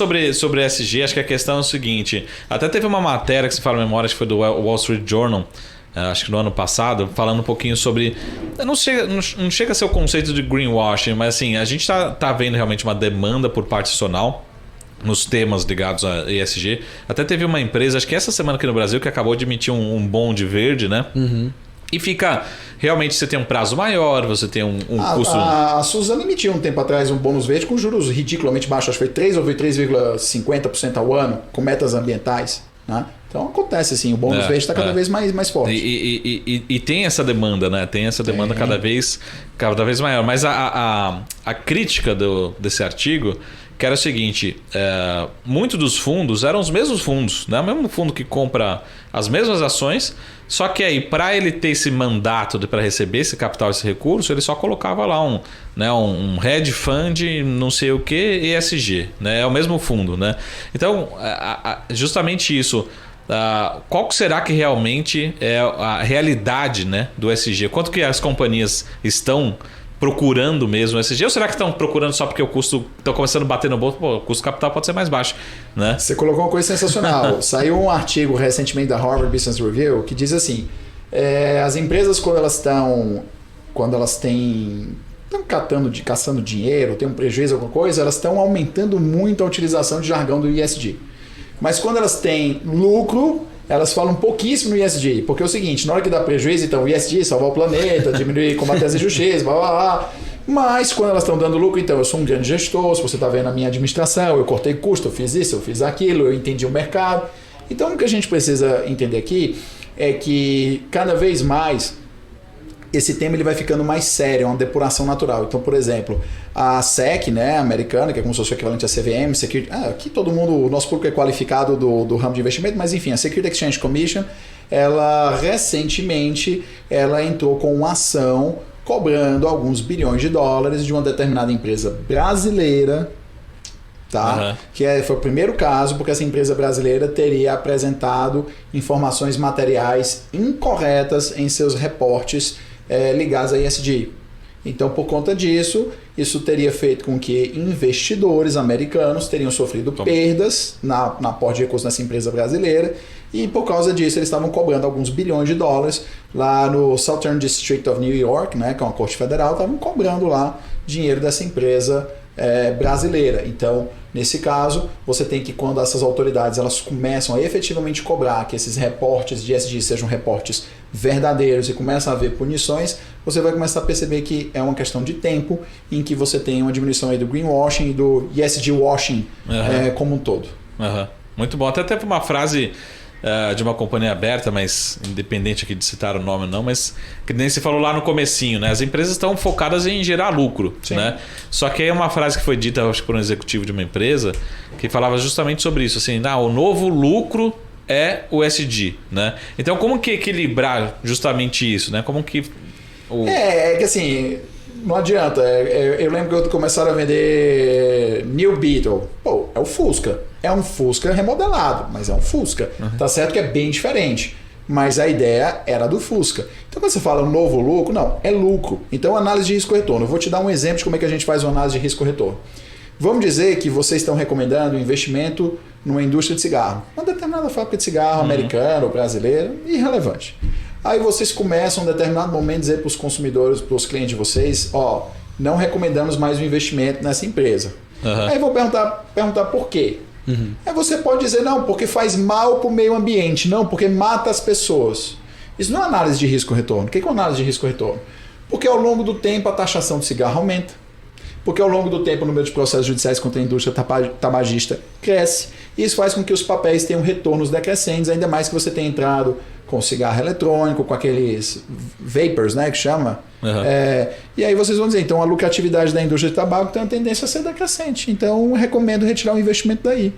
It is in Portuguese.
sobre ESG, acho que a questão é o seguinte. Até teve uma matéria que se fala memória, acho que foi do Wall Street Journal, acho que no ano passado, falando um pouquinho sobre... Não chega a ser o conceito de greenwashing, mas assim, a gente tá vendo realmente uma demanda por parte institucional nos temas ligados a ESG. Até teve uma empresa, acho que essa semana aqui no Brasil, que acabou de emitir um bonde verde, né? Uhum. E fica... Realmente você tem um prazo maior, você tem um custo... A Suzano emitiu um tempo atrás um bônus verde com juros ridiculamente baixos, acho que foi 3 ou foi 3,50% ao ano, com metas ambientais, né? Então acontece assim, o bônus verde está cada vez mais forte. E tem essa demanda, né? Tem essa demanda cada vez maior. Mas a crítica desse artigo, que era o seguinte, muitos dos fundos eram os mesmos fundos, né? O mesmo fundo que compra as mesmas ações, só que aí para ele ter esse mandato para receber esse capital, esse recurso, ele só colocava lá um hedge fund, não sei o que, ESG, né? É o mesmo fundo, né? Então, justamente isso. Qual será que realmente é a realidade, né, do ESG? Quanto que as companhias estão procurando mesmo o ESG? Ou será que estão procurando só porque o custo estão começando a bater no bolso? Pô, o custo capital pode ser mais baixo, né? Você colocou uma coisa sensacional. Saiu um artigo recentemente da Harvard Business Review que diz assim: as empresas quando elas estão caçando dinheiro, tem um prejuízo, alguma coisa, elas estão aumentando muito a utilização de jargão do ESG. Mas quando elas têm lucro, elas falam pouquíssimo no ESG. Porque é o seguinte, na hora que dá prejuízo, então o ESG, salvar o planeta, diminuir, combater as injustiças, blá blá blá. Mas quando elas estão dando lucro, então eu sou um grande gestor, se você está vendo a minha administração, eu cortei custo, eu fiz isso, eu fiz aquilo, eu entendi o mercado. Então o que a gente precisa entender aqui é que cada vez mais esse tema ele vai ficando mais sério, é uma depuração natural. Então, por exemplo, a SEC, né, americana, que é como se fosse o equivalente à CVM, aqui todo mundo, o nosso público é qualificado do ramo de investimento, mas enfim, a Securities Exchange Commission, ela recentemente entrou com uma ação cobrando alguns bilhões de dólares de uma determinada empresa brasileira, tá? Que foi o primeiro caso, porque essa empresa brasileira teria apresentado informações materiais incorretas em seus reportes ligados a ESG. Então, por conta disso, isso teria feito com que investidores americanos teriam sofrido perdas na aporte de recursos nessa empresa brasileira, e por causa disso eles estavam cobrando alguns bilhões de dólares lá no Southern District of New York, né, que é uma corte federal, estavam cobrando lá dinheiro dessa empresa brasileira. Então, nesse caso, você tem que, quando essas autoridades elas começam a efetivamente cobrar que esses reportes de ESG sejam reportes verdadeiros e começam a haver punições, você vai começar a perceber que é uma questão de tempo em que você tem uma diminuição aí do greenwashing e do ESG washing como um todo. Muito bom. Até teve uma frase de uma companhia aberta, mas independente aqui de citar o nome não, mas que nem se falou lá no comecinho, né? As empresas estão focadas em gerar lucro, né? Só que aí uma frase que foi dita, acho que por um executivo de uma empresa, que falava justamente sobre isso, assim, o novo lucro é o ESG, né? Então como que equilibrar justamente isso, né? Como que é que assim, não adianta. Eu lembro que começaram a vender New Beetle. Pô, é o Fusca. É um Fusca remodelado, mas é um Fusca. Tá certo que é bem diferente, mas a ideia era do Fusca. Então quando você fala novo lucro, não, é lucro. Então análise de risco-retorno. Eu vou te dar um exemplo de como é que a gente faz uma análise de risco-retorno. Vamos dizer que vocês estão recomendando investimento numa indústria de cigarro. Uma determinada fábrica de cigarro americana ou brasileira, irrelevante. Aí vocês começam, em um determinado momento, a dizer para os consumidores, para os clientes de vocês, não recomendamos mais o investimento nessa empresa. Aí eu vou perguntar por quê. Aí você pode dizer, não, porque faz mal para o meio ambiente, não, porque mata as pessoas. Isso não é análise de risco-retorno. O que é uma análise de risco-retorno? Porque ao longo do tempo a taxação de cigarro aumenta. Porque ao longo do tempo o número de processos judiciais contra a indústria tabagista cresce. E isso faz com que os papéis tenham retornos decrescentes, ainda mais que você tenha entrado com cigarro eletrônico, com aqueles vapors, né, que chama. E aí vocês vão dizer, então a lucratividade da indústria de tabaco tem uma tendência a ser decrescente. Então eu recomendo retirar o investimento daí.